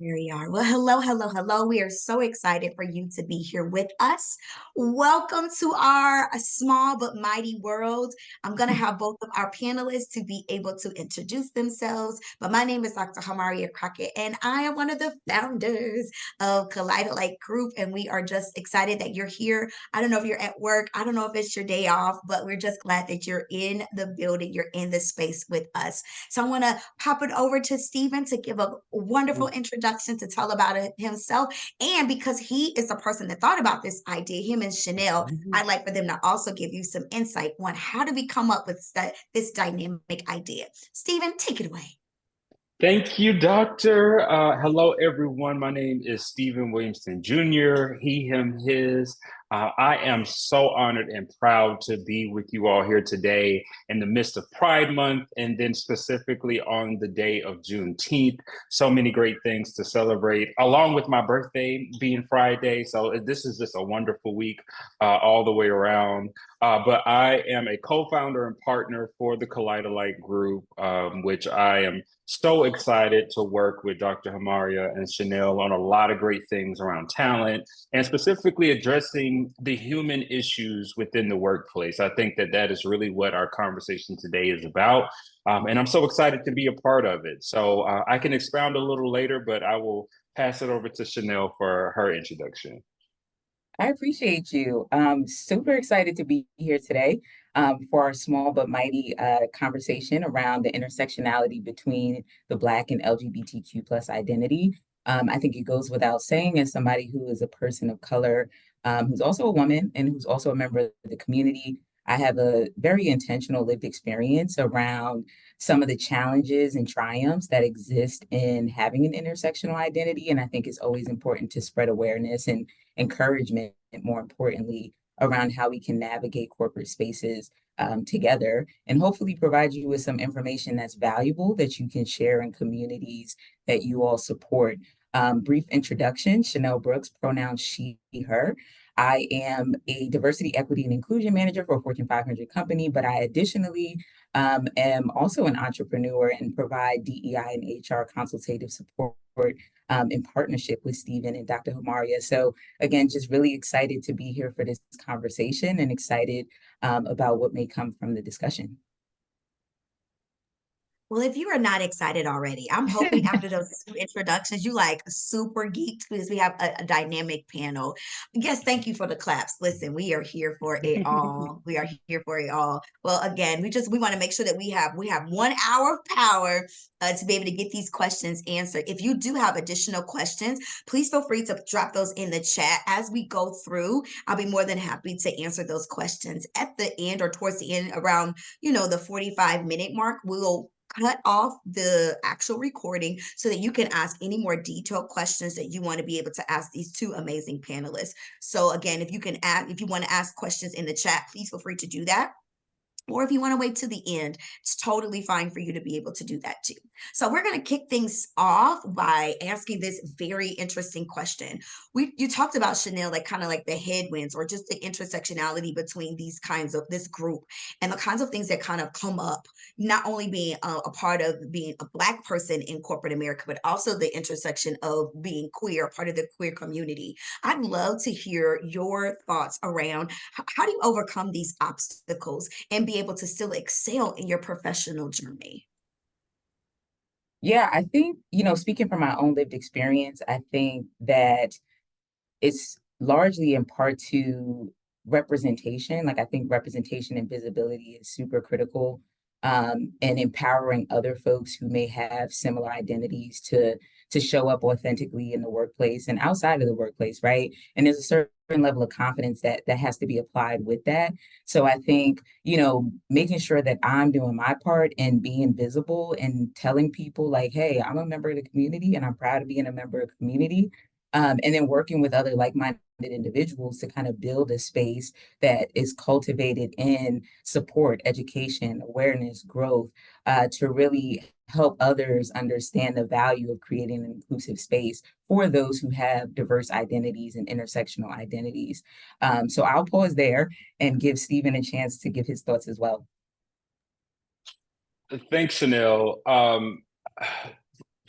Here we are. Well, hello, hello, hello. We are so excited for you to be here with us. Welcome to our small but mighty world. I'm going to have both of our panelists to be able to introduce themselves. But my name is Dr. Hamaria Crockett, and I am one of the founders of Light Group. And we are just excited that you're here. I don't know if you're at work. I don't know if it's your day off, but we're just glad that you're in the building. You're in the space with us. So I want to pop it over to Stephen to give a wonderful introduction to tell about it himself. And because he is the person that thought about this idea, him and Shenelle, I'd like for them to also give you some insight on how do we come up with this dynamic idea. Stephen, take it away. Thank you, Doctor. Hello, everyone. My name is Stephen Williamston Jr., he, him, his. I am so honored and proud to be with you all here today in the midst of Pride Month and then specifically on the day of Juneteenth. So many great things to celebrate, along with my birthday being Friday. So this is just a wonderful week all the way around. But I am a co-founder and partner for the Light Group, which I am so excited to work with Dr. Hamaria and Shenelle on a lot of great things around talent and specifically addressing the human issues within the workplace. I think that that is really what our conversation today is about. And I'm so excited to be a part of it. So I can expound a little later, but I will pass it over to Shenelle for her introduction. I appreciate you. Super excited to be here today for our small but mighty conversation around the intersectionality between the Black and LGBTQ plus identity. I think it goes without saying, as somebody who is a person of color, who's also a woman and who's also a member of the community, I have a very intentional lived experience around some of the challenges and triumphs that exist in having an intersectional identity. And I think it's always important to spread awareness and encouragement, more importantly, around how we can navigate corporate spaces together and hopefully provide you with some information that's valuable that you can share in communities that you all support. Brief introduction, Shenelle Brooks, pronouns she, her. I am a diversity, equity, and inclusion manager for a Fortune 500 company, but I additionally am also an entrepreneur and provide DEI and HR consultative support in partnership with Stephen and Dr. Hamaria. So again, just really excited to be here for this conversation and excited about what may come from the discussion. Well, if you are not excited already, I'm hoping after those two introductions, you like super geeked because we have a dynamic panel. Yes, thank you for the claps. Listen, we are here for it all. We are here for it all. Well, again, we want to make sure that we have 1 hour of power to be able to get these questions answered. If you do have additional questions, please feel free to drop those in the chat as we go through. I'll be more than happy to answer those questions at the end or towards the end around, the 45-minute mark. We'll cut off the actual recording so that you can ask any more detailed questions that you want to be able to ask these two amazing panelists. So again, if you want to ask questions in the chat, please feel free to do that. Or if you want to wait to the end, it's totally fine for you to be able to do that too. So we're going to kick things off by asking this very interesting question. You talked about, Shenelle, like kind of like the headwinds or just the intersectionality between this group and the kinds of things that kind of come up, not only being a part of being a Black person in corporate America, but also the intersection of being queer, part of the queer community. I'd love to hear your thoughts around how do you overcome these obstacles and be able to still excel in your professional journey? Yeah, I think, speaking from my own lived experience, I think that it's largely in part to representation. Like I think representation and visibility is super critical, and empowering other folks who may have similar identities to show up authentically in the workplace and outside of the workplace, right? And there's a certain level of confidence that has to be applied with that. So I think, making sure that I'm doing my part and being visible and telling people like, hey, I'm a member of the community and I'm proud of being a member of the community. And then working with other like-minded individuals to kind of build a space that is cultivated in support, education, awareness, growth, to really help others understand the value of creating an inclusive space for those who have diverse identities and intersectional identities. So I'll pause there and give Stephen a chance to give his thoughts as well. Thanks, Shenelle.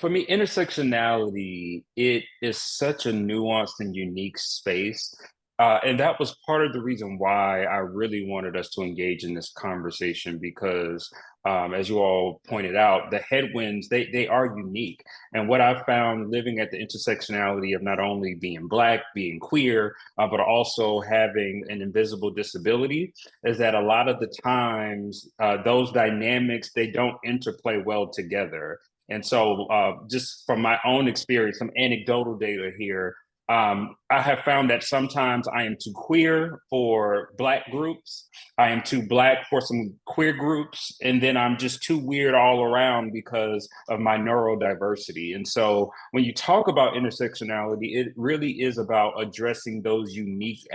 For me, intersectionality, it is such a nuanced and unique space. And that was part of the reason why I really wanted us to engage in this conversation because, as you all pointed out, the headwinds, they are unique. And what I've found living at the intersectionality of not only being Black, being queer, but also having an invisible disability is that a lot of the times those dynamics, they don't interplay well together. And so, just from my own experience, some anecdotal data here, I have found that sometimes I am too queer for Black groups. I am too Black for some queer groups. And then I'm just too weird all around because of my neurodiversity. And so, when you talk about intersectionality, it really is about addressing those unique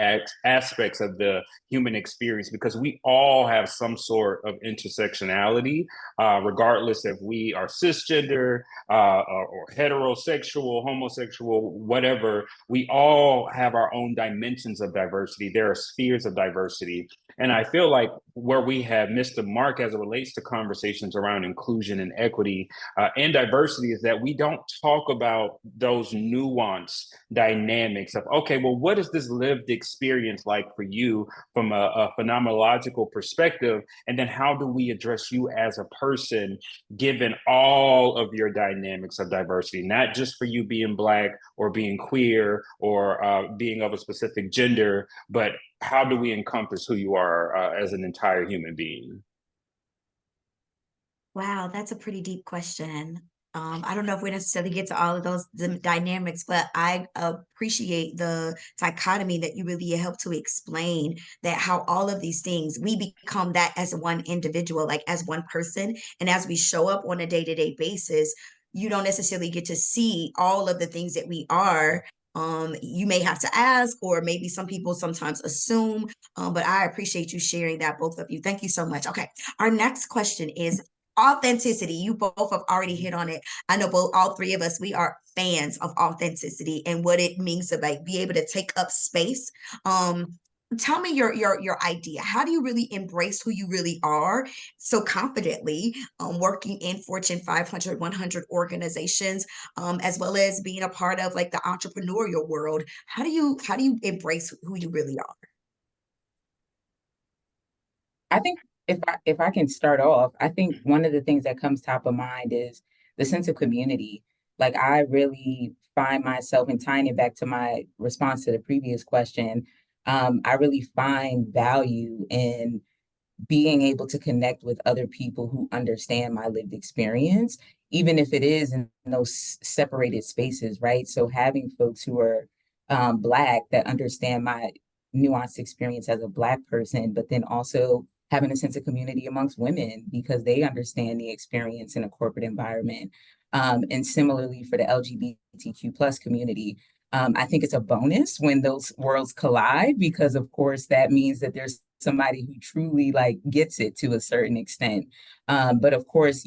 aspects of the human experience because we all have some sort of intersectionality regardless if we are cisgender or heterosexual, homosexual, whatever. We all have our own dimensions of diversity. There are spheres of diversity. And I feel like where we have missed the mark as it relates to conversations around inclusion and equity and diversity is that we don't talk about those nuanced dynamics of, okay, well, what is this lived experience like for you from a phenomenological perspective? And then how do we address you as a person, given all of your dynamics of diversity, not just for you being Black or being queer or being of a specific gender, but how do we encompass who you are as an entire human being? Wow, that's a pretty deep question. I don't know if we necessarily get to all of those the dynamics, but I appreciate the dichotomy that you really helped to explain that how all of these things we become that as one individual, like as one person, and as we show up on a day-to-day basis, you don't necessarily get to see all of the things that we are. You may have to ask, or maybe some people sometimes assume. But I appreciate you sharing that, both of you. Thank you so much. Okay, our next question is authenticity. You both have already hit on it. I know both all three of us, we are fans of authenticity and what it means to like be able to take up space. um Tell me your idea. How do you really embrace who you really are so confidently, working in Fortune 500, 100 organizations, as well as being a part of like the entrepreneurial world? How do you embrace who you really are? I think if I can start off, I think one of the things that comes top of mind is the sense of community. Like I really find myself in tying it back to my response to the previous question. I really find value in being able to connect with other people who understand my lived experience, even if it is in those separated spaces, right? So having folks who are Black that understand my nuanced experience as a Black person, but then also having a sense of community amongst women because they understand the experience in a corporate environment. And similarly for the LGBTQ plus community, I think it's a bonus when those worlds collide because, of course, that means that there's somebody who truly like gets it to a certain extent. But of course,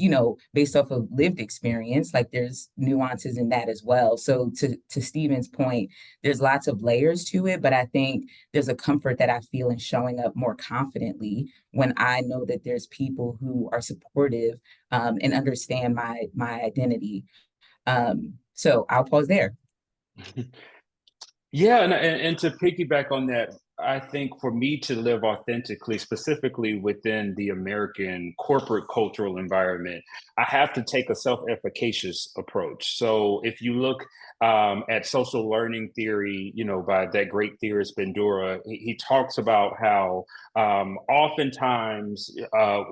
based off of lived experience, like there's nuances in that as well. So to Stephen's point, there's lots of layers to it, but I think there's a comfort that I feel in showing up more confidently when I know that there's people who are supportive and understand my identity. So I'll pause there. Yeah, and to piggyback on that, I think for me to live authentically, specifically within the American corporate cultural environment, I have to take a self-efficacious approach. So if you look at social learning theory, by that great theorist Bandura, he talks about how oftentimes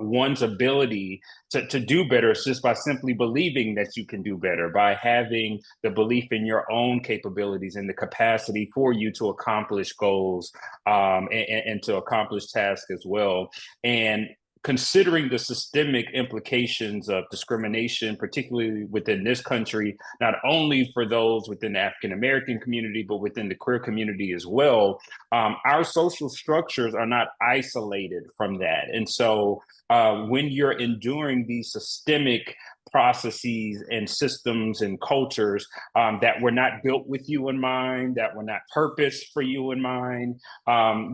one's ability to do better is just by simply believing that you can do better, by having the belief in your own capabilities and the capacity for you to accomplish goals and to accomplish tasks as well. And considering the systemic implications of discrimination, particularly within this country, not only for those within the African American community, but within the queer community as well, our social structures are not isolated from that. And so when you're enduring these systemic processes and systems and cultures that were not built with you in mind, that were not purposed for you in mind.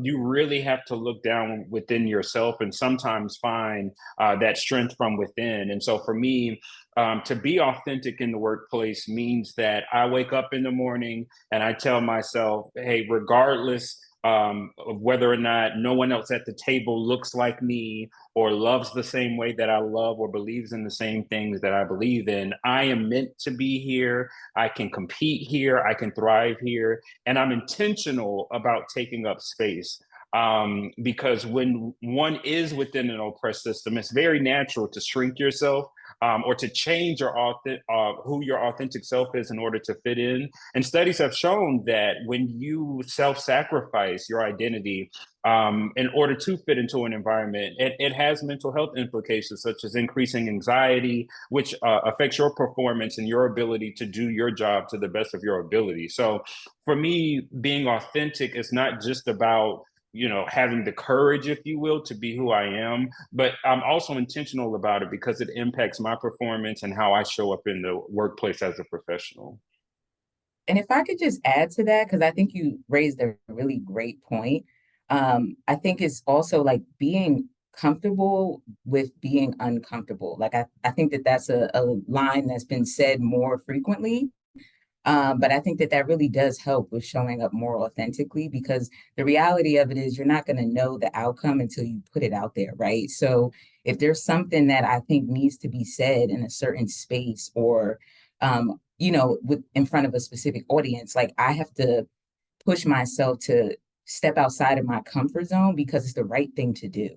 You really have to look down within yourself and sometimes find that strength from within. And so for me, to be authentic in the workplace means that I wake up in the morning and I tell myself, hey, regardless of whether or not no one else at the table looks like me or loves the same way that I love or believes in the same things that I believe in, I am meant to be here. I can compete here. I can thrive here. And I'm intentional about taking up space. Because when one is within an oppressed system, it's very natural to shrink yourself or to change who your authentic self is in order to fit in. And studies have shown that when you self-sacrifice your identity in order to fit into an environment, it has mental health implications such as increasing anxiety, which affects your performance and your ability to do your job to the best of your ability. So for me, being authentic is not just about having the courage, if you will, to be who I am. But I'm also intentional about it because it impacts my performance and how I show up in the workplace as a professional. And if I could just add to that, because I think you raised a really great point. I think it's also like being comfortable with being uncomfortable. Like I think that that's a line that's been said more frequently. But I think that that really does help with showing up more authentically because the reality of it is you're not going to know the outcome until you put it out there, right? So if there's something that I think needs to be said in a certain space or, in front of a specific audience, like I have to push myself to step outside of my comfort zone because it's the right thing to do.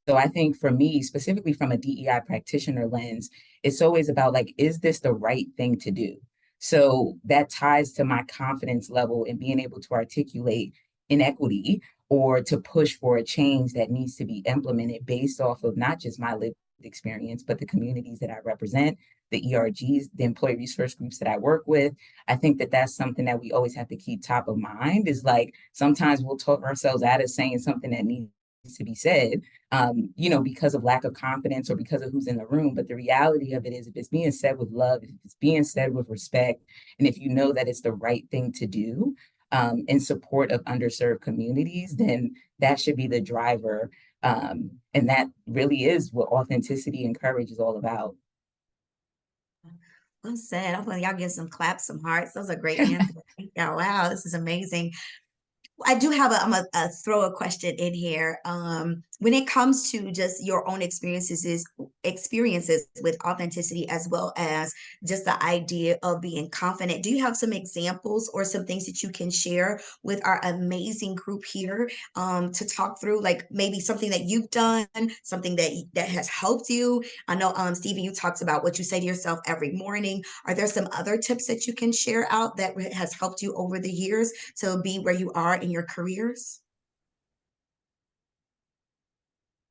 So I think for me, specifically from a DEI practitioner lens, it's always about like, is this the right thing to do? So that ties to my confidence level in being able to articulate inequity or to push for a change that needs to be implemented based off of not just my lived experience, but the communities that I represent, the ERGs, the employee resource groups that I work with. I think that that's something that we always have to keep top of mind is like sometimes we'll talk ourselves out of saying something that needs to be said, because of lack of confidence or because of who's in the room. But the reality of it is, if it's being said with love, if it's being said with respect, and if you know that it's the right thing to do in support of underserved communities, then that should be the driver. And that really is what authenticity and courage is all about. Well said. I'm going y'all give some claps, some hearts. Those are great answers. Oh, wow, this is amazing. I do have I'm a throw a question in here. When it comes to just your own experiences with authenticity, as well as just the idea of being confident, do you have some examples or some things that you can share with our amazing group here to talk through, like maybe something that you've done, something that has helped you? I know, Stephen, you talked about what you say to yourself every morning. Are there some other tips that you can share out that has helped you over the years to be where you are in your careers?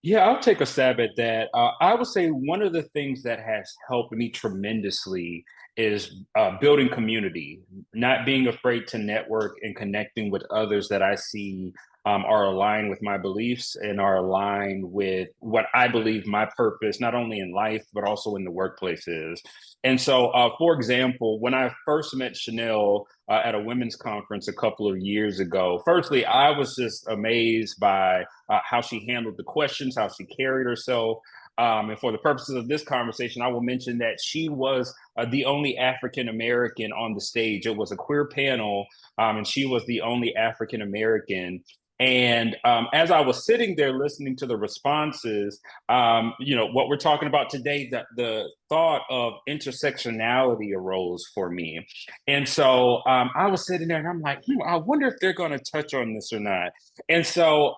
Yeah, I'll take a stab at that. I would say one of the things that has helped me tremendously is building community, not being afraid to network and connecting with others that I see are aligned with my beliefs and are aligned with what I believe my purpose, not only in life, but also in the workplace is. And so, for example, when I first met Shenelle at a women's conference a couple of years ago, firstly, I was just amazed by how she handled the questions, how she carried herself. And for the purposes of this conversation, I will mention that she was the only African American on the stage. It was a queer panel, and she was the only African American. And as I was sitting there listening to the responses, what we're talking about today, the thought of intersectionality arose for me. And so I was sitting there and I'm like, I wonder if they're going to touch on this or not. And so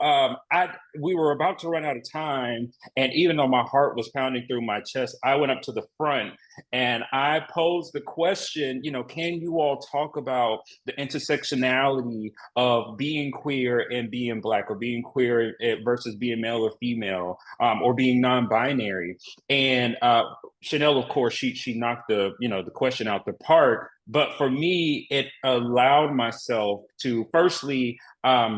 we were about to run out of time. And even though my heart was pounding through my chest, I went up to the front and I posed the question, can you all talk about the intersectionality of being queer and being Black, or being queer versus being male or female, or being non-binary? And Shenelle, of course, she knocked the question out the park. But for me, it allowed myself to firstly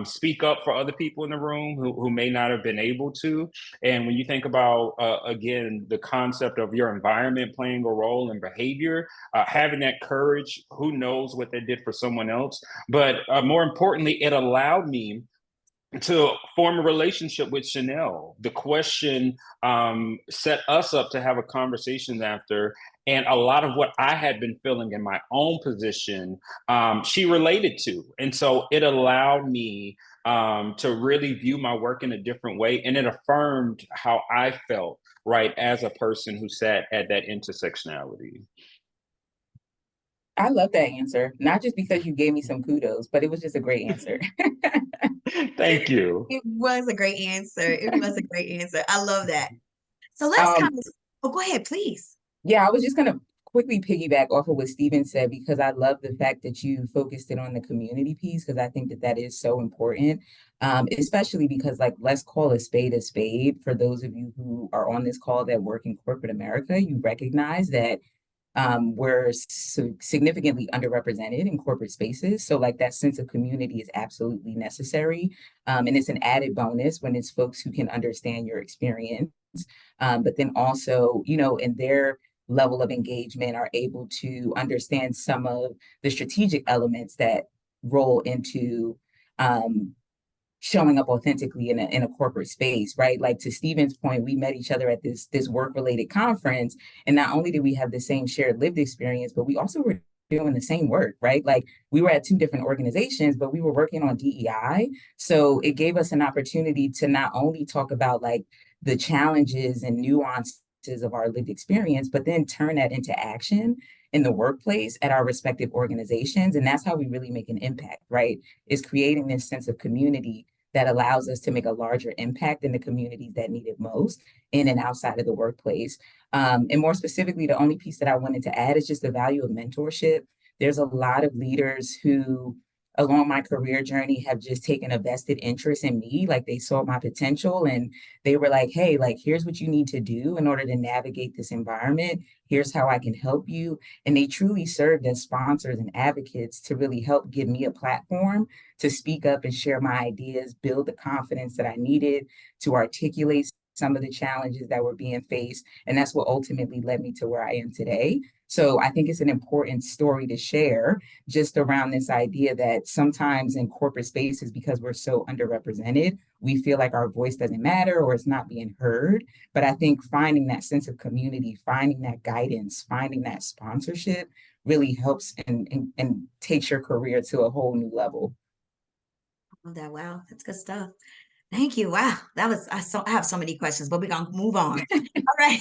speak up for other people in the room who may not have been able to. And when you think about again the concept of your environment playing a role in behavior, having that courage, who knows what that did for someone else. But more importantly, it allowed me to form a relationship with Shenelle. The question set us up to have a conversation after, and a lot of what I had been feeling in my own position, she related to, and so it allowed me to really view my work in a different way, and it affirmed how I felt, right, as a person who sat at that intersectionality. I love that answer, not just because you gave me some kudos, but it was just a great answer. Thank you. It was a great answer. It was a great answer. I love that. So let's Um, kind of, oh, go ahead, please. yeah, I was just gonna quickly piggyback off of what Steven said because I love the fact that you focused it on the community piece because I think that that is so important, especially because like let's call a spade a spade. For those of you who are on this call that work in corporate America, you recognize that we're significantly underrepresented in corporate spaces. So like that sense of community is absolutely necessary. And it's an added bonus when it's folks who can understand your experience. But then also, you know, in their level of engagement are able to understand some of the strategic elements that roll into showing up authentically in a corporate space, right? Like to Stephen's point, we met each other at this work related conference, and not only did we have the same shared lived experience, but we also were doing the same work, right? Like we were at two different organizations, but we were working on DEI, so it gave us an opportunity to not only talk about like the challenges and nuances of our lived experience, but then turn that into action in the workplace at our respective organizations. And that's how we really make an impact, right? Is creating this sense of community that allows us to make a larger impact in the communities that need it most in and outside of the workplace. And more specifically, the only piece that I wanted to add is just the value of mentorship. There's a lot of leaders who along my career journey have just taken a vested interest in me, like they saw my potential and they were like, hey, like here's what you need to do in order to navigate this environment, here's how I can help you. And they truly served as sponsors and advocates to really help give me a platform to speak up and share my ideas, build the confidence that I needed to articulate some of the challenges that were being faced. And that's what ultimately led me to where I am today. So I think it's an important story to share just around this idea that sometimes in corporate spaces, because we're so underrepresented, we feel like our voice doesn't matter or it's not being heard. But I think finding that sense of community, finding that guidance, finding that sponsorship really helps and takes your career to a whole new level. Oh, that wow, that's good stuff. Thank you. Wow, that was I have so many questions, but we're gonna move on. All right.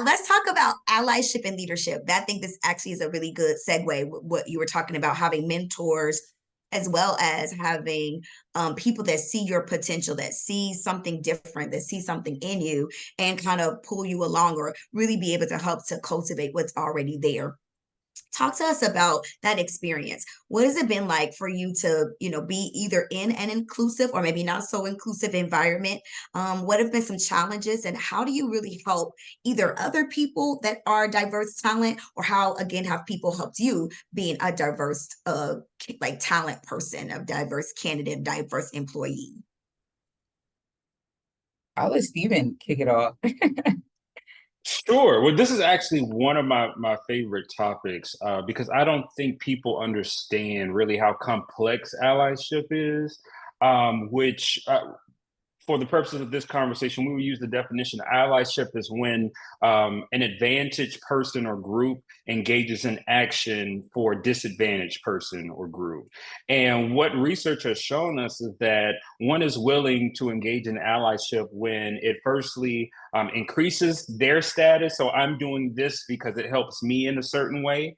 Let's talk about allyship and leadership. I think this actually is a really good segue. What you were talking about, having mentors, as well as having people that see your potential, that see something different, that see something in you, and kind of pull you along, or really be able to help to cultivate what's already there. Talk to us about that experience. What has it been like for you to, be either in an inclusive or maybe not so inclusive environment? What have been some challenges, and how do you really help either other people that are diverse talent, or how again have people helped you being a diverse, like talent person, a diverse candidate, diverse employee? I'll let Stephen kick it off. Sure. Well, this is actually one of my favorite topics because I don't think people understand really how complex allyship is, which for the purposes of this conversation, we will use the definition allyship is when an advantaged person or group engages in action for a disadvantaged person or group. And what research has shown us is that one is willing to engage in allyship when it firstly increases their status. So I'm doing this because it helps me in a certain way,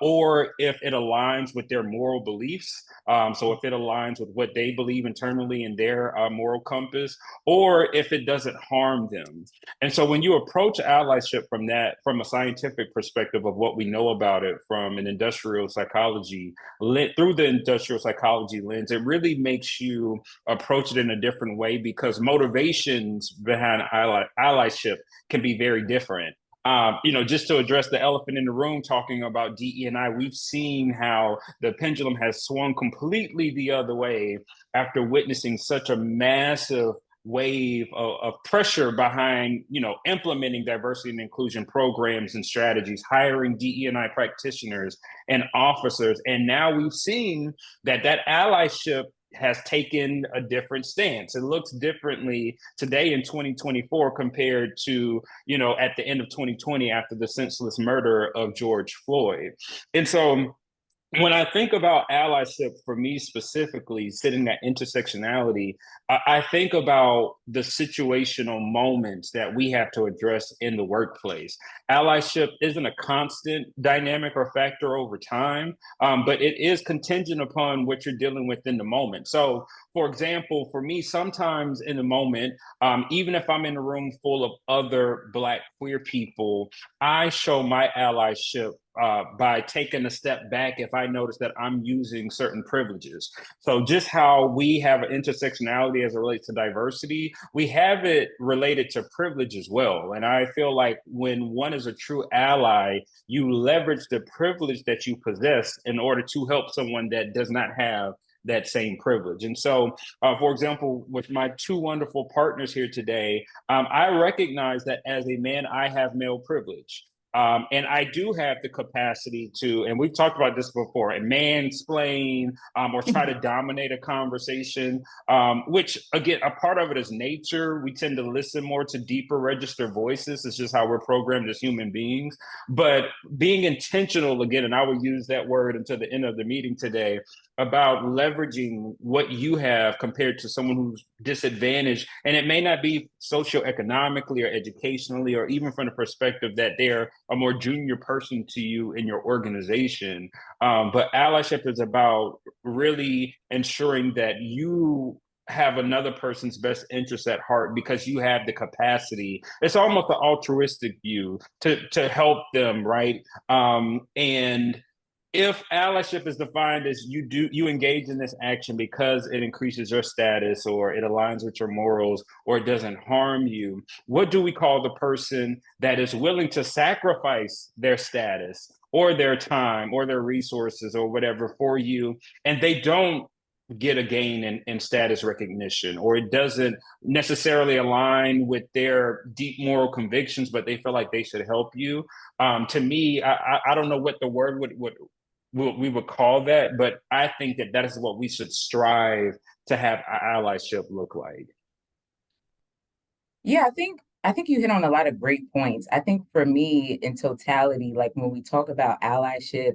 or if it aligns with their moral beliefs. So if it aligns with what they believe internally in their moral compass, compass, or if it doesn't harm them. And so when you approach allyship from a scientific perspective of what we know about it from an industrial psychology, through the industrial psychology lens, it really makes you approach it in a different way because motivations behind allyship can be very different. Just to address the elephant in the room, talking about DE&I, we've seen how the pendulum has swung completely the other way after witnessing such a massive wave of pressure behind, implementing diversity and inclusion programs and strategies, hiring DE&I practitioners and officers. And now we've seen that allyship has taken a different stance. It looks differently today in 2024 compared to, at the end of 2020 after the senseless murder of George Floyd. And so when I think about allyship, for me specifically, sitting at intersectionality, I think about the situational moments that we have to address in the workplace. Allyship isn't a constant dynamic or factor over time, but it is contingent upon what you're dealing with in the moment. So, for example, for me, sometimes in the moment, even if I'm in a room full of other Black queer people, I show my allyship by taking a step back if I notice that I'm using certain privileges. So just how we have an intersectionality as it relates to diversity, we have it related to privilege as well. And I feel like when one is a true ally, you leverage the privilege that you possess in order to help someone that does not have that same privilege. And so, for example, with my two wonderful partners here today, I recognize that as a man, I have male privilege. And I do have the capacity to, and we've talked about this before, and mansplain or try to dominate a conversation, which again, a part of it is nature. We tend to listen more to deeper register voices. It's just how we're programmed as human beings. But being intentional again, and I will use that word until the end of the meeting today, about leveraging what you have compared to someone who's disadvantaged. And it may not be socioeconomically or educationally, or even from the perspective that they're a more junior person to you in your organization. But allyship is about really ensuring that you have another person's best interest at heart because you have the capacity. It's almost an altruistic view to help them, right? And if allyship is defined as you engage in this action because it increases your status or it aligns with your morals or it doesn't harm you, what do we call the person that is willing to sacrifice their status or their time or their resources or whatever for you, and they don't get a gain in status recognition, or it doesn't necessarily align with their deep moral convictions, but they feel like they should help you? To me, I don't know what the word we would call that, but I think that is what we should strive to have our allyship look like. Yeah, I think you hit on a lot of great points. I think for me, in totality, like when we talk about allyship,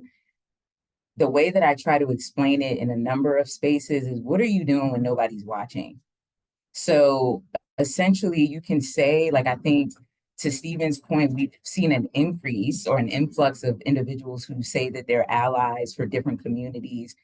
the way that I try to explain it in a number of spaces is, what are you doing when nobody's watching? So essentially, you can say, like, I think to Stephen's point, we've seen an increase or an influx of individuals who say that they're allies for different communities,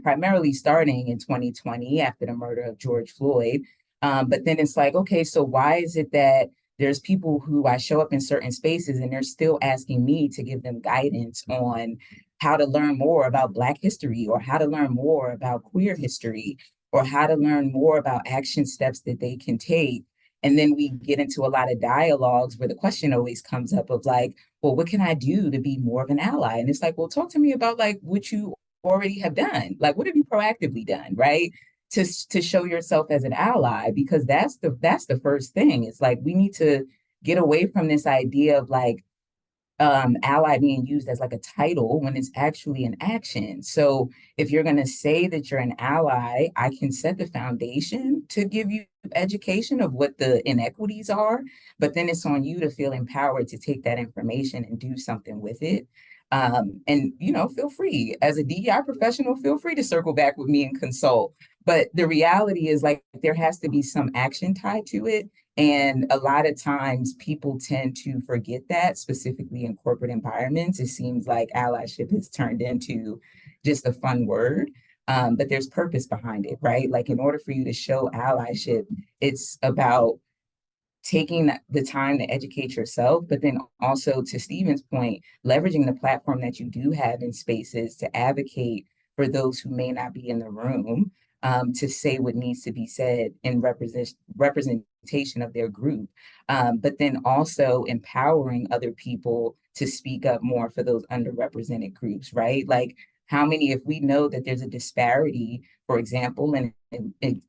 primarily starting in 2020 after the murder of George Floyd. But then it's like, okay, so why is it that there's people who I show up in certain spaces and they're still asking me to give them guidance on how to learn more about Black history, or how to learn more about queer history, or how to learn more about action steps that they can take? And then we get into a lot of dialogues where the question always comes up of like, well, what can I do to be more of an ally? And it's like, well, talk to me about like what you already have done. Like, what have you proactively done, right? To show yourself as an ally, because that's the first thing. It's like we need to get away from this idea of like ally being used as like a title when it's actually an action. So if you're going to say that you're an ally, I can set the foundation to give you education of what the inequities are, but then it's on you to feel empowered to take that information and do something with it. And feel free as a DEI professional, feel free to circle back with me and consult. But the reality is, like, there has to be some action tied to it. And a lot of times people tend to forget that, specifically in corporate environments. It seems like allyship has turned into just a fun word. But there's purpose behind it, right? Like in order for you to show allyship, it's about taking the time to educate yourself, but then also, to Stephen's point, leveraging the platform that you do have in spaces to advocate for those who may not be in the room, to say what needs to be said in representation of their group, but then also empowering other people to speak up more for those underrepresented groups, right? Like, how many, if we know that there's a disparity, for example, in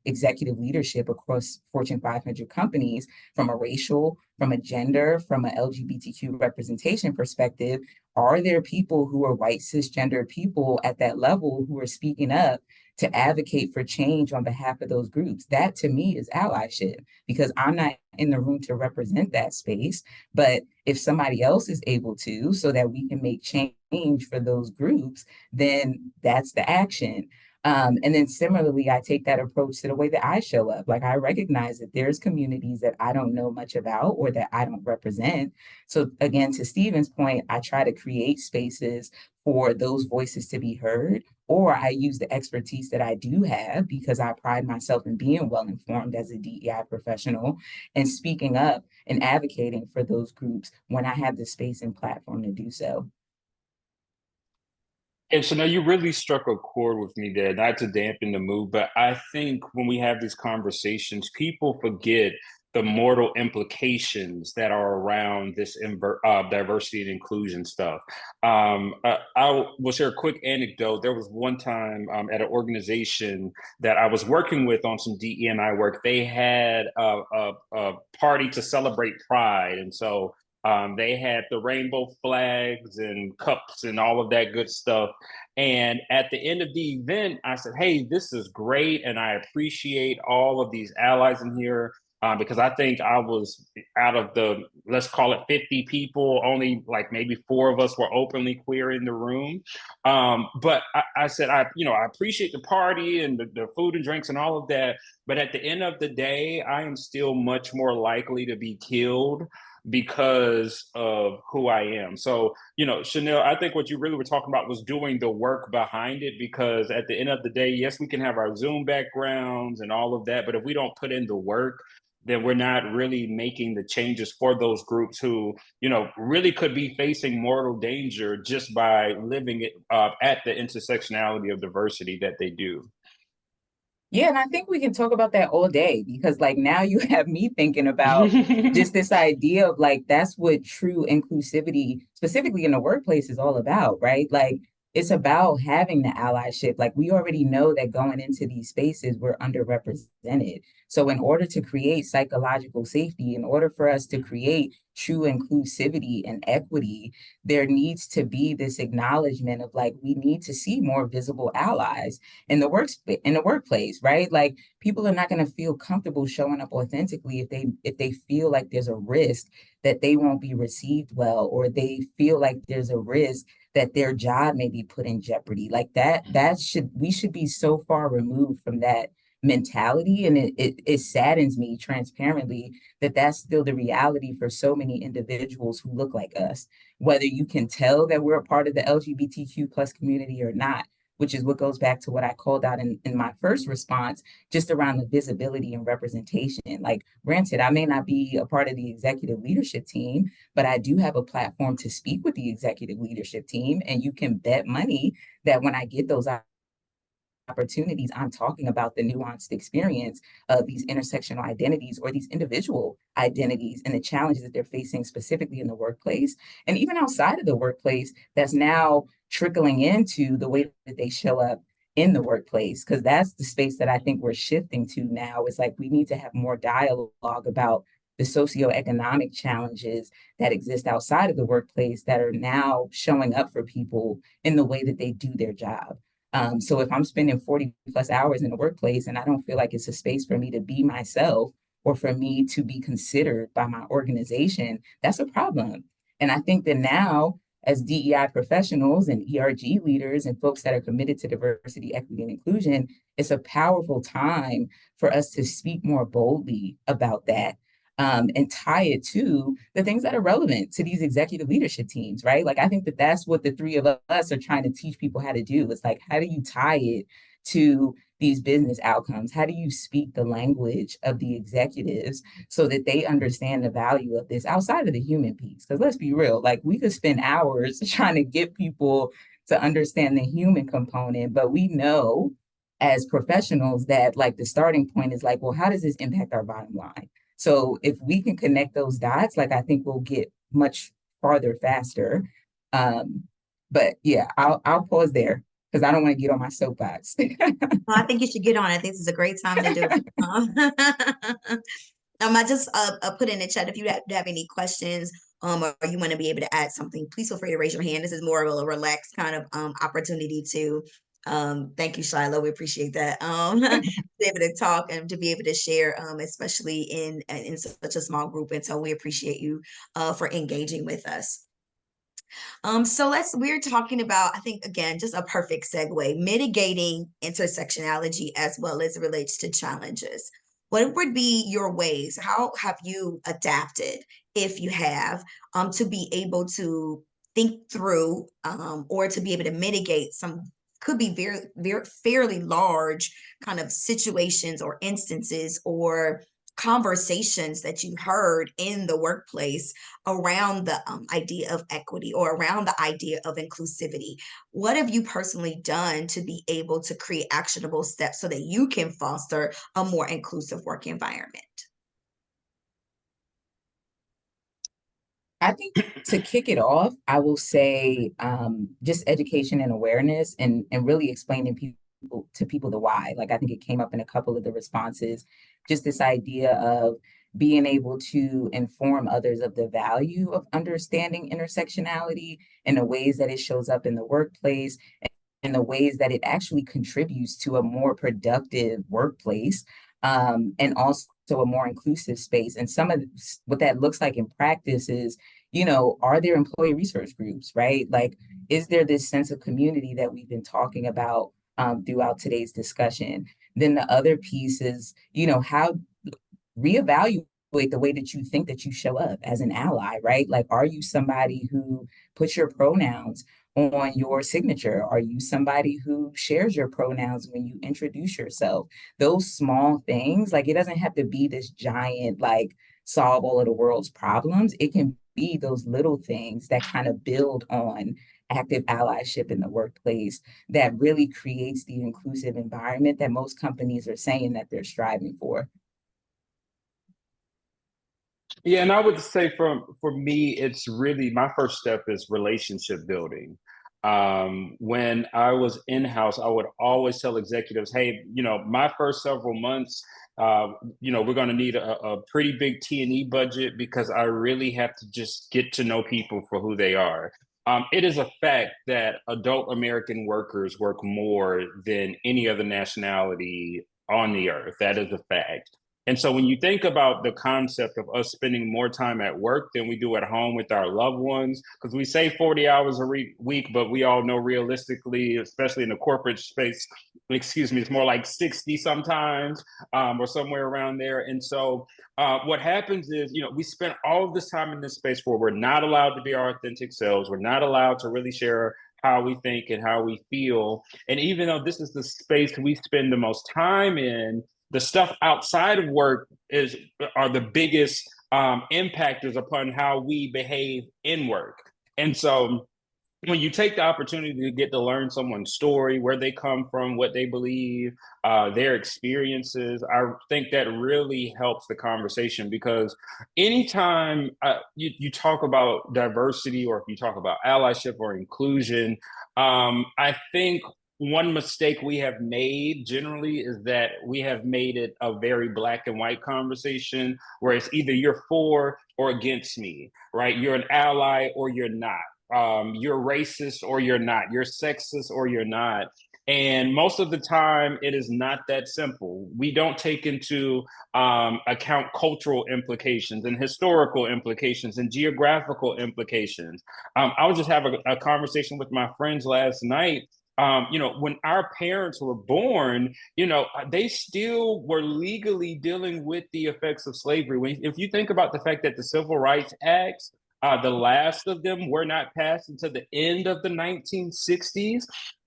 executive leadership across Fortune 500 companies, from a racial, from a gender, from an LGBTQ representation perspective, are there people who are white cisgender people at that level who are speaking up to advocate for change on behalf of those groups? That to me is allyship, because I'm not in the room to represent that space. But if somebody else is able to, so that we can make change for those groups, then that's the action. And then similarly, I take that approach to the way that I show up. Like, I recognize that there's communities that I don't know much about or that I don't represent. So again, to Stephen's point, I try to create spaces for those voices to be heard, or I use the expertise that I do have, because I pride myself in being well informed as a DEI professional, and speaking up and advocating for those groups when I have the space and platform to do so. And so now you really struck a chord with me there, not to dampen the mood, but I think when we have these conversations, people forget the mortal implications that are around this diversity and inclusion stuff. I will share a quick anecdote. There was one time at an organization that I was working with on some DE&I work. They had a party to celebrate Pride. And so they had the rainbow flags and cups and all of that good stuff. And at the end of the event, I said, "Hey, this is great. And I appreciate all of these allies in here." Because I think I was out of the, let's call it 50 people, only like maybe 4 of us were openly queer in the room. But I said, I appreciate the party and the food and drinks and all of that. But at the end of the day, I am still much more likely to be killed because of who I am. So, Shenelle, I think what you really were talking about was doing the work behind it, because at the end of the day, yes, we can have our Zoom backgrounds and all of that, but if we don't put in the work, then we're not really making the changes for those groups who, really could be facing mortal danger just by living it at the intersectionality of diversity that they do. Yeah, and I think we can talk about that all day, because like now you have me thinking about just this idea of like, that's what true inclusivity, specifically in the workplace, is all about, right? Like, it's about having the allyship. Like, we already know that going into these spaces, we're underrepresented. So in order to create psychological safety, in order for us to create true inclusivity and equity, there needs to be this acknowledgement of like, we need to see more visible allies in the workplace, right? Like, people are not going to feel comfortable showing up authentically if they feel like there's a risk that they won't be received well, or they feel like there's a risk that their job may be put in jeopardy. Like, we should be so far removed from that mentality. And it saddens me transparently that that's still the reality for so many individuals who look like us, whether you can tell that we're a part of the LGBTQ plus community or not, which is what goes back to what I called out in my first response, just around the visibility and representation. Like, granted, I may not be a part of the executive leadership team, but I do have a platform to speak with the executive leadership team. And you can bet money that when I get those opportunities, I'm talking about the nuanced experience of these intersectional identities, or these individual identities, and the challenges that they're facing specifically in the workplace and even outside of the workplace, that's now trickling into the way that they show up in the workplace. Because that's the space that I think we're shifting to now. It's like, we need to have more dialogue about the socioeconomic challenges that exist outside of the workplace that are now showing up for people in the way that they do their job. So if I'm spending 40 plus hours in the workplace and I don't feel like it's a space for me to be myself, or for me to be considered by my organization, that's a problem. And I think that now, as DEI professionals and ERG leaders and folks that are committed to diversity, equity, and inclusion, it's a powerful time for us to speak more boldly about that. and tie it to the things that are relevant to these executive leadership teams, right? Like, I think that that's what the three of us are trying to teach people how to do. It's like, how do you tie it to these business outcomes? How do you speak the language of the executives so that they understand the value of this outside of the human piece? Because let's be real, like, we could spend hours trying to get people to understand the human component, but we know as professionals that, like, the starting point is like, well, how does this impact our bottom line? So if we can connect those dots, like, I think we'll get much farther faster. But yeah, I'll pause there because I don't want to get on my soapbox. Well, I think you should get on it. This is a great time to do it. I just put in the chat if you have any questions, or you want to be able to add something, please feel free to raise your hand. This is more of a relaxed kind of opportunity to thank you, Shiloh. We appreciate that. To be able to talk and to be able to share, especially in such a small group. And so we appreciate you for engaging with us. So we're talking about, I think, again, just a perfect segue, mitigating intersectionality as well as it relates to challenges. What would be your ways? How have you adapted, if you have, to be able to think through or to be able to mitigate some could be very, very fairly large kind of situations or instances or conversations that you heard in the workplace around the idea of equity or around the idea of inclusivity? What have you personally done to be able to create actionable steps so that you can foster a more inclusive work environment? I think to kick it off, I will say just education and awareness and really explaining people the why. Like, I think it came up in a couple of the responses, just this idea of being able to inform others of the value of understanding intersectionality and the ways that it shows up in the workplace and the ways that it actually contributes to a more productive workplace, and also a more inclusive space. And some of what that looks like in practice is, are there employee resource groups, right? Like, is there this sense of community that we've been talking about throughout today's discussion? Then the other piece is, how reevaluate the way that you think that you show up as an ally, right? Like, are you somebody who puts your pronouns on your signature? Are you somebody who shares your pronouns when you introduce yourself? Those small things, like, it doesn't have to be this giant, like, solve all of the world's problems. It can be those little things that kind of build on active allyship in the workplace that really creates the inclusive environment that most companies are saying that they're striving for. Yeah, and I would say for me, it's really my first step is relationship building. When I was in-house, I would always tell executives, hey, my first several months, we're going to need a pretty big T&E budget because I really have to just get to know people for who they are. It is a fact that adult American workers work more than any other nationality on the earth. That is a fact. And so when you think about the concept of us spending more time at work than we do at home with our loved ones, because we say 40 hours a week, but we all know realistically, especially in the corporate space, it's more like 60 sometimes, or somewhere around there. And so what happens is, we spend all of this time in this space where we're not allowed to be our authentic selves. We're not allowed to really share how we think and how we feel. And even though this is the space we spend the most time in, the stuff outside of work are the biggest impactors upon how we behave in work. And so when you take the opportunity to get to learn someone's story, where they come from, what they believe, their experiences, I think that really helps the conversation, because anytime you talk about diversity, or if you talk about allyship or inclusion, I think one mistake we have made generally is that we have made it a very black and white conversation where it's either you're for or against me, right? You're an ally or you're not. You're racist or you're not. You're sexist or you're not. And most of the time, it is not that simple. We don't take into account cultural implications and historical implications and geographical implications. I was just having a conversation with my friends last night, when our parents were born, they still were legally dealing with the effects of slavery. If you think about the fact that the Civil Rights Acts, the last of them were not passed until the end of the 1960s.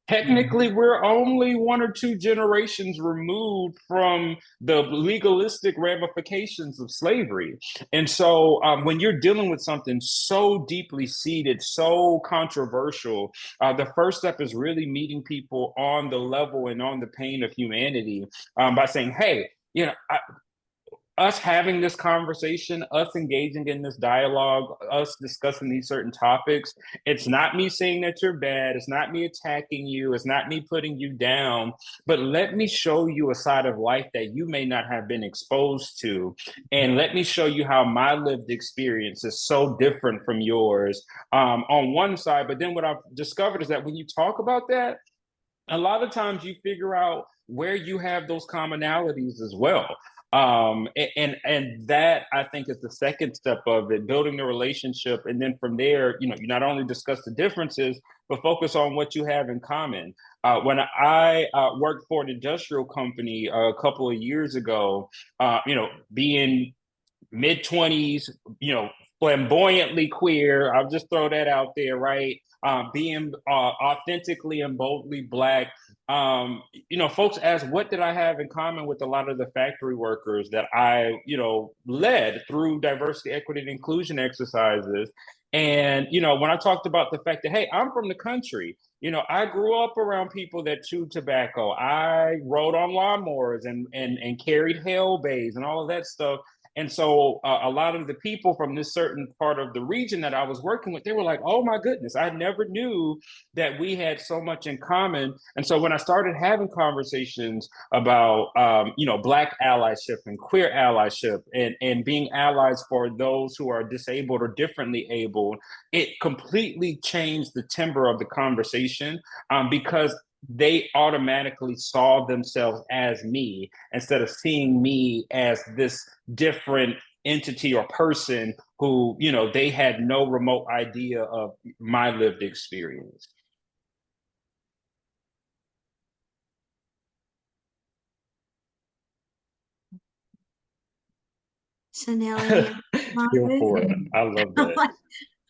Technically, we're only one or two generations removed from the legalistic ramifications of slavery. And so, when you're dealing with something so deeply seated, so controversial, the first step is really meeting people on the level and on the pain of humanity, by saying, hey, us having this conversation, us engaging in this dialogue, us discussing these certain topics, it's not me saying that you're bad. It's not me attacking you. It's not me putting you down. But let me show you a side of life that you may not have been exposed to. And let me show you how my lived experience is so different from yours, on one side. But then what I've discovered is that when you talk about that, a lot of times you figure out where you have those commonalities as well. And that, I think, is the second step of it, building the relationship. And then from there, you not only discuss the differences, but focus on what you have in common. When I worked for an industrial company a couple of years ago, being mid 20s, flamboyantly queer, I'll just throw that out there, right? Being authentically and boldly Black. Folks ask, what did I have in common with a lot of the factory workers that I, led through diversity, equity, and inclusion exercises? And, when I talked about the fact that, hey, I'm from the country, I grew up around people that chewed tobacco. I rode on lawnmowers and carried hail bays and all of that stuff. And so, a lot of the people from this certain part of the region that I was working with, they were like, oh my goodness, I never knew that we had so much in common. And so when I started having conversations about, Black allyship and queer allyship, and being allies for those who are disabled or differently abled, it completely changed the timbre of the conversation, because they automatically saw themselves as me instead of seeing me as this different entity or person who, they had no remote idea of my lived experience. Shenelle, any other Feel for it. responses? I love that.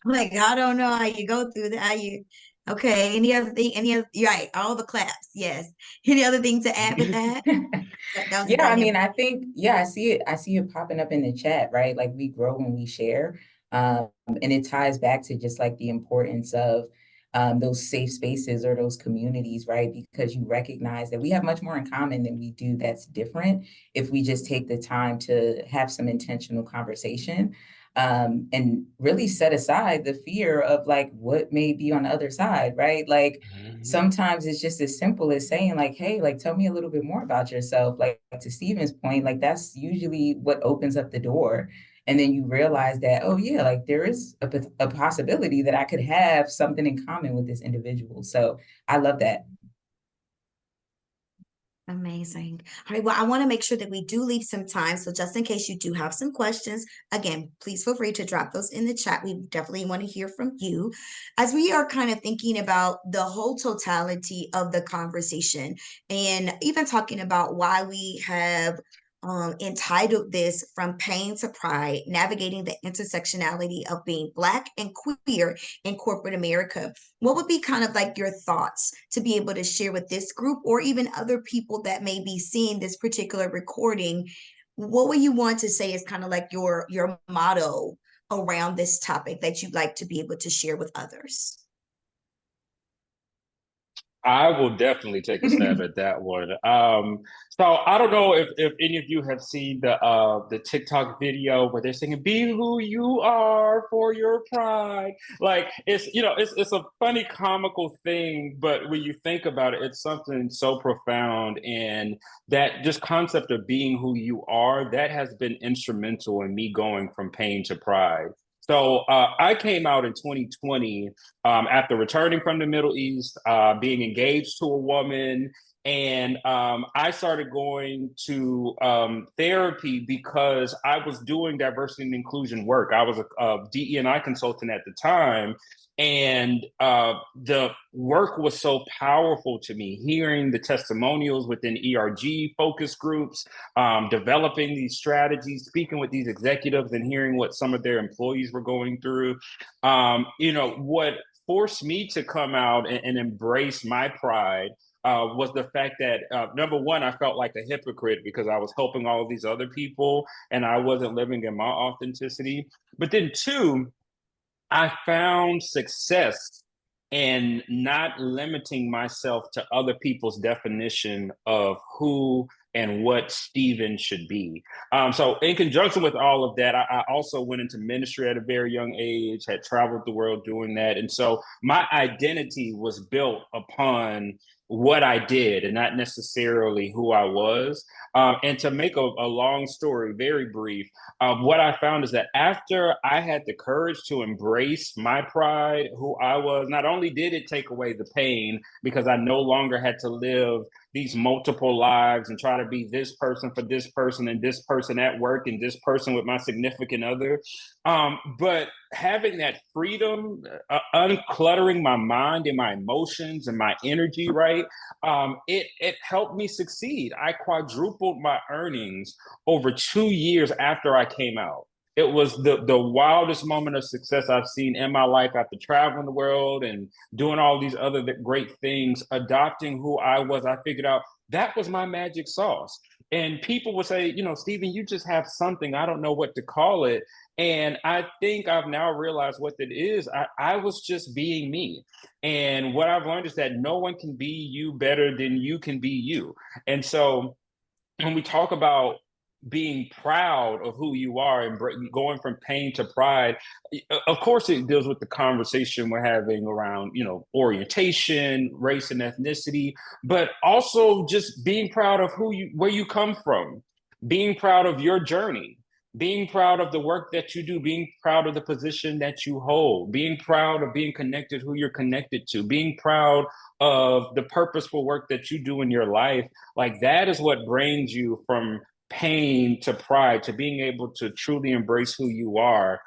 Like, I don't know how you go through that. How you, okay. Any other thing? Any other, you're right. All the claps. Yes. Any other thing to add with that? That was a Yeah, I mean, dynamic. I think, yeah, I see it popping up in the chat, right? Like we grow when we share. And it ties back to just like the importance of those safe spaces or those communities, right? Because you recognize that we have much more in common than we do that's different if we just take the time to have some intentional conversation. And really set aside the fear of like what may be on the other side, right? Like sometimes it's just as simple as saying like, hey, like tell me a little bit more about yourself. Like to Stephen's point, like that's usually what opens up the door. And then you realize that, oh yeah, like there is a possibility that I could have something in common with this individual. So I love that. Amazing. All right. Well, I want to make sure that we do leave some time. So just in case you do have some questions, again, please feel free to drop those in the chat. We definitely want to hear from you as we are kind of thinking about the whole totality of the conversation and even talking about why we have entitled this From Pain to Pride, Navigating the Intersectionality of Being Black and Queer in Corporate America. What would be kind of like your thoughts to be able to share with this group or even other people that may be seeing this particular recording? What would you want to say is kind of like your motto around this topic that you'd like to be able to share with others? I will definitely take a stab at that one. So I don't know if any of you have seen the TikTok video where they're singing "Be who you are for your pride." Like it's a funny comical thing, but when you think about it, it's something so profound. And that just concept of being who you are, that has been instrumental in me going from pain to pride. So I came out in 2020, after returning from the Middle East, being engaged to a woman. And I started going to therapy because I was doing diversity and inclusion work. I was a DE&I consultant at the time. And the work was so powerful to me, hearing the testimonials within ERG focus groups, developing these strategies, speaking with these executives and hearing what some of their employees were going through. What forced me to come out and embrace my pride was the fact that number one, I felt like a hypocrite because I was helping all of these other people and I wasn't living in my authenticity. But then two, I found success in not limiting myself to other people's definition of who and what Stephen should be. So, in conjunction with all of that, I also went into ministry at a very young age, had traveled the world doing that. And so, my identity was built upon what I did and not necessarily who I was. And to make a long story very brief, what I found is that after I had the courage to embrace my pride, who I was, not only did it take away the pain because I no longer had to live these multiple lives and try to be this person for this person and this person at work and this person with my significant other. But having that freedom, uncluttering my mind and my emotions and my energy, right? It helped me succeed. I quadrupled my earnings over 2 years after I came out. It was the wildest moment of success I've seen in my life after traveling the world and doing all these other great things, adopting who I was. I figured out that was my magic sauce. And people would say, Stephen, you just have something. I don't know what to call it. And I think I've now realized what it is. I was just being me. And what I've learned is that no one can be you better than you can be you. And so when we talk about being proud of who you are and going from pain to pride, of course it deals with the conversation we're having around orientation, race and ethnicity, but also just being proud of where you come from, being proud of your journey, being proud of the work that you do, being proud of the position that you hold, being proud of being connected who you're connected to, being proud of the purposeful work that you do in your life. Like that is what brings you from pain to pride, to being able to truly embrace who you are.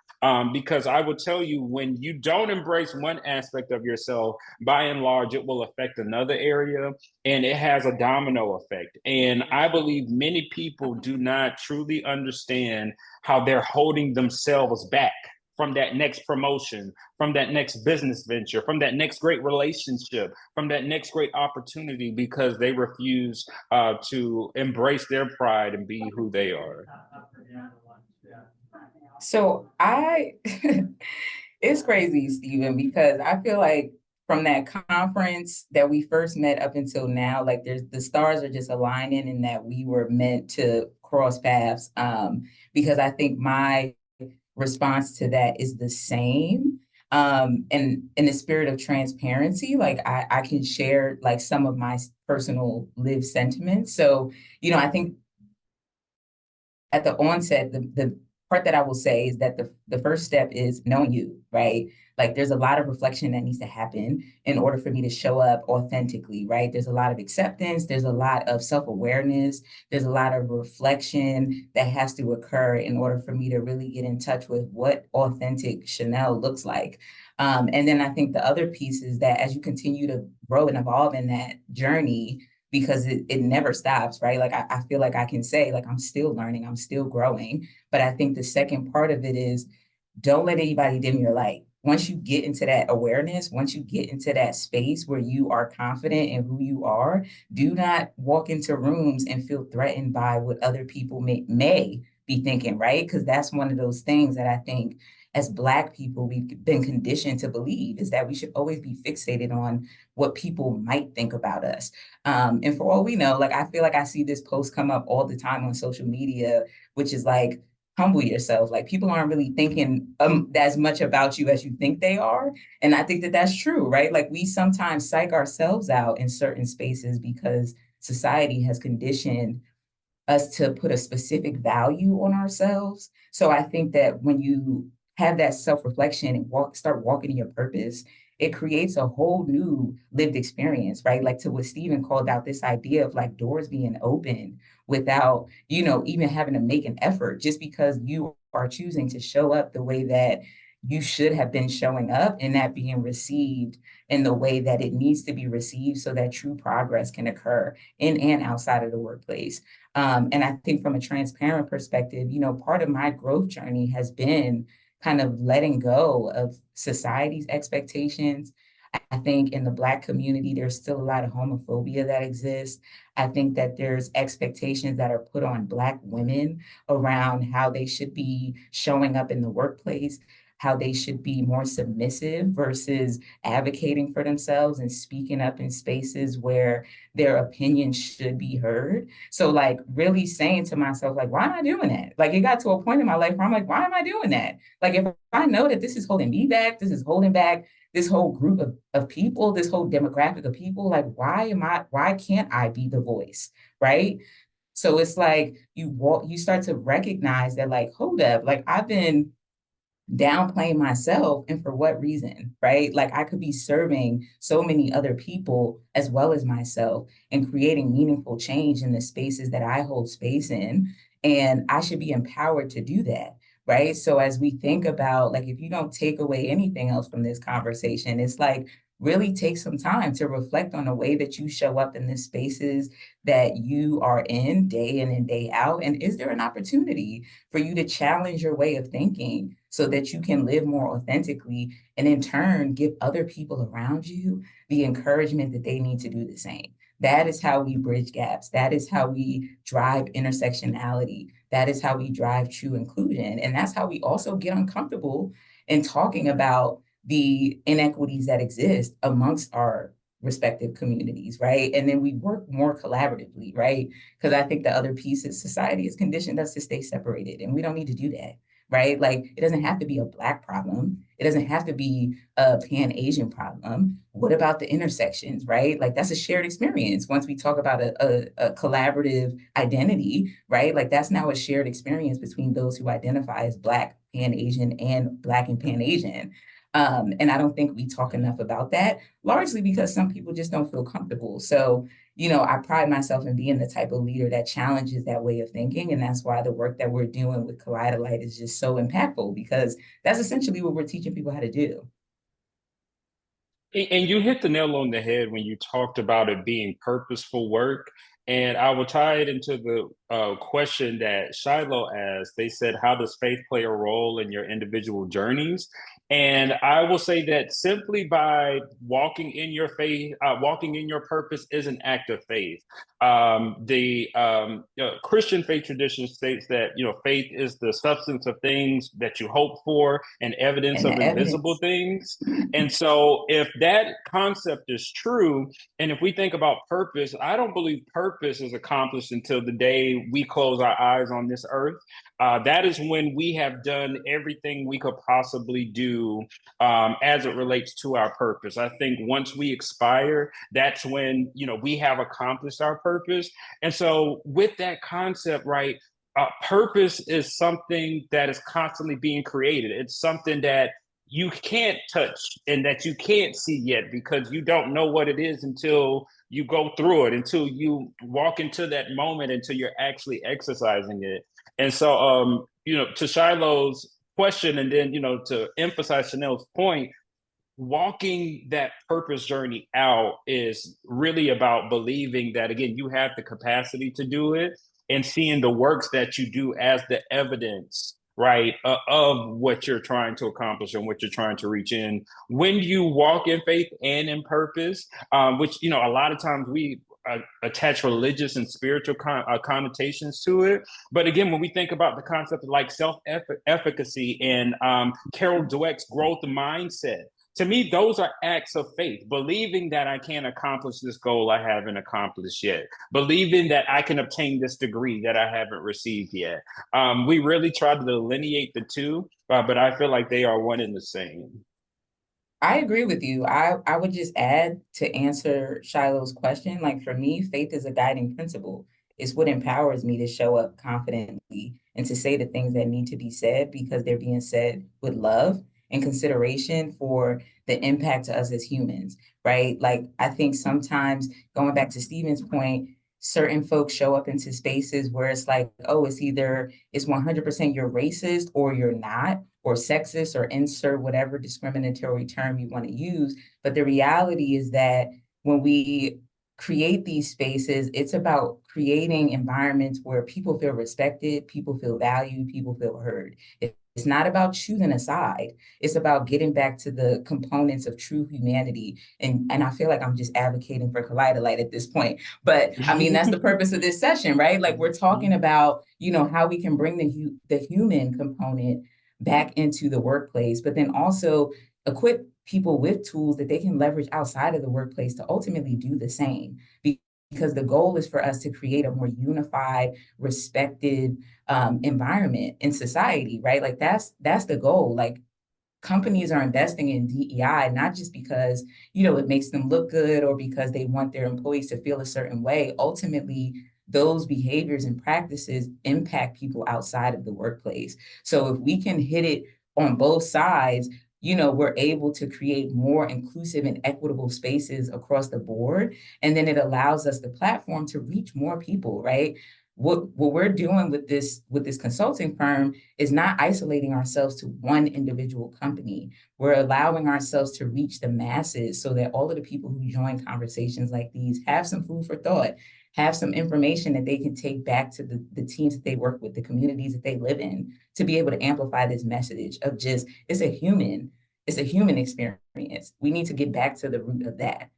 Because I will tell you, when you don't embrace one aspect of yourself, by and large, it will affect another area and it has a domino effect. And I believe many people do not truly understand how they're holding themselves back from that next promotion, from that next business venture, from that next great relationship, from that next great opportunity, because they refuse to embrace their pride and be who they are. So it's crazy, Stephen, because I feel like from that conference that we first met up until now, like the stars are just aligning and that we were meant to cross paths. Because I think my response to that is the same. And in the spirit of transparency, like I can share like some of my personal lived sentiments. So, I think at the onset, the part that I will say is that the first step is knowing you, right? Like there's a lot of reflection that needs to happen in order for me to show up authentically, right? There's a lot of acceptance, there's a lot of self-awareness, there's a lot of reflection that has to occur in order for me to really get in touch with what authentic Shenelle looks like. And then I think the other piece is that as you continue to grow and evolve in that journey, because it never stops, right? Like I feel like I can say, like, I'm still learning, I'm still growing. But I think the second part of it is don't let anybody dim your light. Once you get into that awareness, once you get into that space where you are confident in who you are, do not walk into rooms and feel threatened by what other people may be thinking, right? Because that's one of those things that I think as Black people, we've been conditioned to believe is that we should always be fixated on what people might think about us. And for all we know, like, I feel like I see this post come up all the time on social media, which is like, humble yourself. Like people aren't really thinking as much about you as you think they are. And I think that that's true, right? Like we sometimes psych ourselves out in certain spaces because society has conditioned us to put a specific value on ourselves. So I think that when you have that self-reflection and start walking in your purpose, it creates a whole new lived experience, right? Like to what Stephen called out, this idea of like doors being open without, even having to make an effort, just because you are choosing to show up the way that you should have been showing up and that being received in the way that it needs to be received so that true progress can occur in and outside of the workplace. And I think from a transparent perspective, part of my growth journey has been kind of letting go of society's expectations. I think in the Black community, there's still a lot of homophobia that exists. I think that there's expectations that are put on Black women around how they should be showing up in the workplace, how they should be more submissive versus advocating for themselves and speaking up in spaces where their opinion should be heard. So like really saying to myself, like, why am I doing that? Like it got to a point in my life where I'm like, why am I doing that? Like if I know that this is holding me back, this is holding back this whole group of people, this whole demographic of people, like why can't I be the voice? Right. So it's like you start to recognize that like, hold up, like I've been downplaying myself and for what reason, right? Like I could be serving so many other people as well as myself and creating meaningful change in the spaces that I hold space in. And I should be empowered to do that. Right. So as we think about like, if you don't take away anything else from this conversation, it's like really take some time to reflect on the way that you show up in the spaces that you are in day in and day out. And is there an opportunity for you to challenge your way of thinking so that you can live more authentically and in turn give other people around you the encouragement that they need to do the same? That is how we bridge gaps. That is how we drive intersectionality. That is how we drive true inclusion. And that's how we also get uncomfortable in talking about the inequities that exist amongst our respective communities, right? And then we work more collaboratively, right? Because I think the other piece is society has conditioned us to stay separated, and we don't need to do that, right? Like it doesn't have to be a Black problem. It doesn't have to be a Pan-Asian problem. What about the intersections, right? Like that's a shared experience. Once we talk about a collaborative identity, right? Like that's now a shared experience between those who identify as Black, Pan-Asian, and Black and Pan-Asian. And I don't think we talk enough about that, largely because some people just don't feel comfortable. So, I pride myself in being the type of leader that challenges that way of thinking. And that's why the work that we're doing with Light is just so impactful, because that's essentially what we're teaching people how to do. And you hit the nail on the head when you talked about it being purposeful work. And I will tie it into the question that Shiloh asked. They said, how does faith play a role in your individual journeys? And I will say that simply by walking in your faith, walking in your purpose is an act of faith. The Christian faith tradition states that, faith is the substance of things that you hope for and evidence And of the invisible evidence. things. And so if that concept is true, and if we think about purpose, I don't believe purpose is accomplished until the day we close our eyes on this earth. That is when we have done everything we could possibly do as it relates to our purpose. I think once we expire, that's when, we have accomplished our purpose. And so with that concept, right, purpose is something that is constantly being created. It's something that you can't touch and that you can't see yet because you don't know what it is until you go through it, until you walk into that moment, until you're actually exercising it. And so, to Shiloh's question, and then, to emphasize Shenelle's point, walking that purpose journey out is really about believing that, again, you have the capacity to do it and seeing the works that you do as the evidence, right, of what you're trying to accomplish and what you're trying to reach in. When you walk in faith and in purpose, which, a lot of times we attach religious and spiritual connotations to it. But again, when we think about the concept of like self-efficacy and Carol Dweck's growth mindset, to me, those are acts of faith, believing that I can accomplish this goal I haven't accomplished yet, believing that I can obtain this degree that I haven't received yet. We really try to delineate the two, but I feel like they are one and the same. I agree with you. I would just add to answer Shiloh's question, like for me, faith is a guiding principle. It's what empowers me to show up confidently and to say the things that need to be said because they're being said with love and consideration for the impact to us as humans, right? Like I think sometimes going back to Stephen's point, certain folks show up into spaces where it's like, oh, it's 100% you're racist or you're not, or sexist, or insert whatever discriminatory term you want to use. But the reality is that when we create these spaces, it's about creating environments where people feel respected, people feel valued, people feel heard. It's not about choosing a side. It's about getting back to the components of true humanity. And I feel like I'm just advocating for Kaleidolite at this point. But I mean, that's the purpose of this session, right? Like, we're talking about, how we can bring the human component back into the workplace, but then also equip people with tools that they can leverage outside of the workplace to ultimately do the same. Because the goal is for us to create a more unified, respected environment in society, right? Like, that's the goal. Like, companies are investing in DEI, not just because, it makes them look good or because they want their employees to feel a certain way. Ultimately, those behaviors and practices impact people outside of the workplace. So if we can hit it on both sides, we're able to create more inclusive and equitable spaces across the board. And then it allows us the platform to reach more people, right? What we're doing with this consulting firm is not isolating ourselves to one individual company. We're allowing ourselves to reach the masses so that all of the people who join conversations like these have some food for thought, have some information that they can take back to the teams that they work with, the communities that they live in, to be able to amplify this message of just, it's a human experience. We need to get back to the root of that.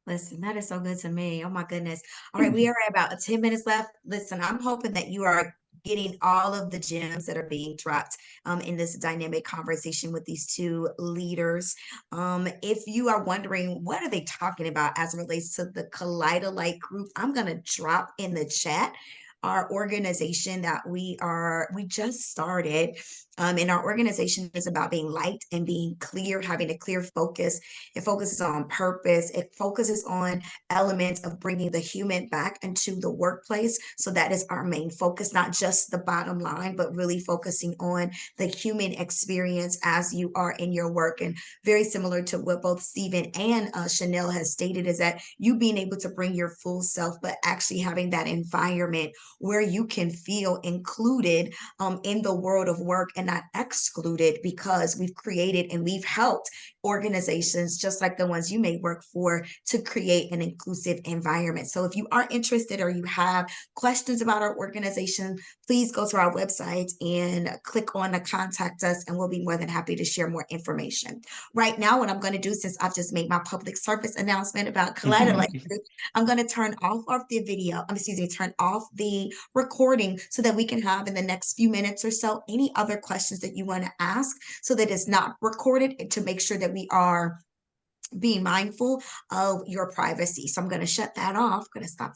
Listen, that is so good to me. Oh my goodness. All right, we are at about 10 minutes left. Listen, I'm hoping that you are getting all of the gems that are being dropped in this dynamic conversation with these two leaders. If you are wondering, what are they talking about as it relates to the Kaleidolite group, I'm going to drop in the chat our organization that we just started. And our organization is about being light and being clear, having a clear focus. It focuses on purpose. It focuses on elements of bringing the human back into the workplace. So that is our main focus, not just the bottom line, but really focusing on the human experience as you are in your work. And very similar to what both Stephen and Shenelle has stated, is that you being able to bring your full self, but actually having that environment where you can feel included in the world of work and not excluded, because we've created and we've helped organizations just like the ones you may work for to create an inclusive environment. So if you are interested or you have questions about our organization, please go to our website and click on the contact us, and we'll be more than happy to share more information. Right now, what I'm going to do, since I've just made my public service announcement about Kaleidolite, I'm going to turn off turn off the recording so that we can have in the next few minutes or so any other questions that you want to ask, so that it's not recorded, to make sure that we are being mindful of your privacy. So I'm going to shut that off. I'm going to stop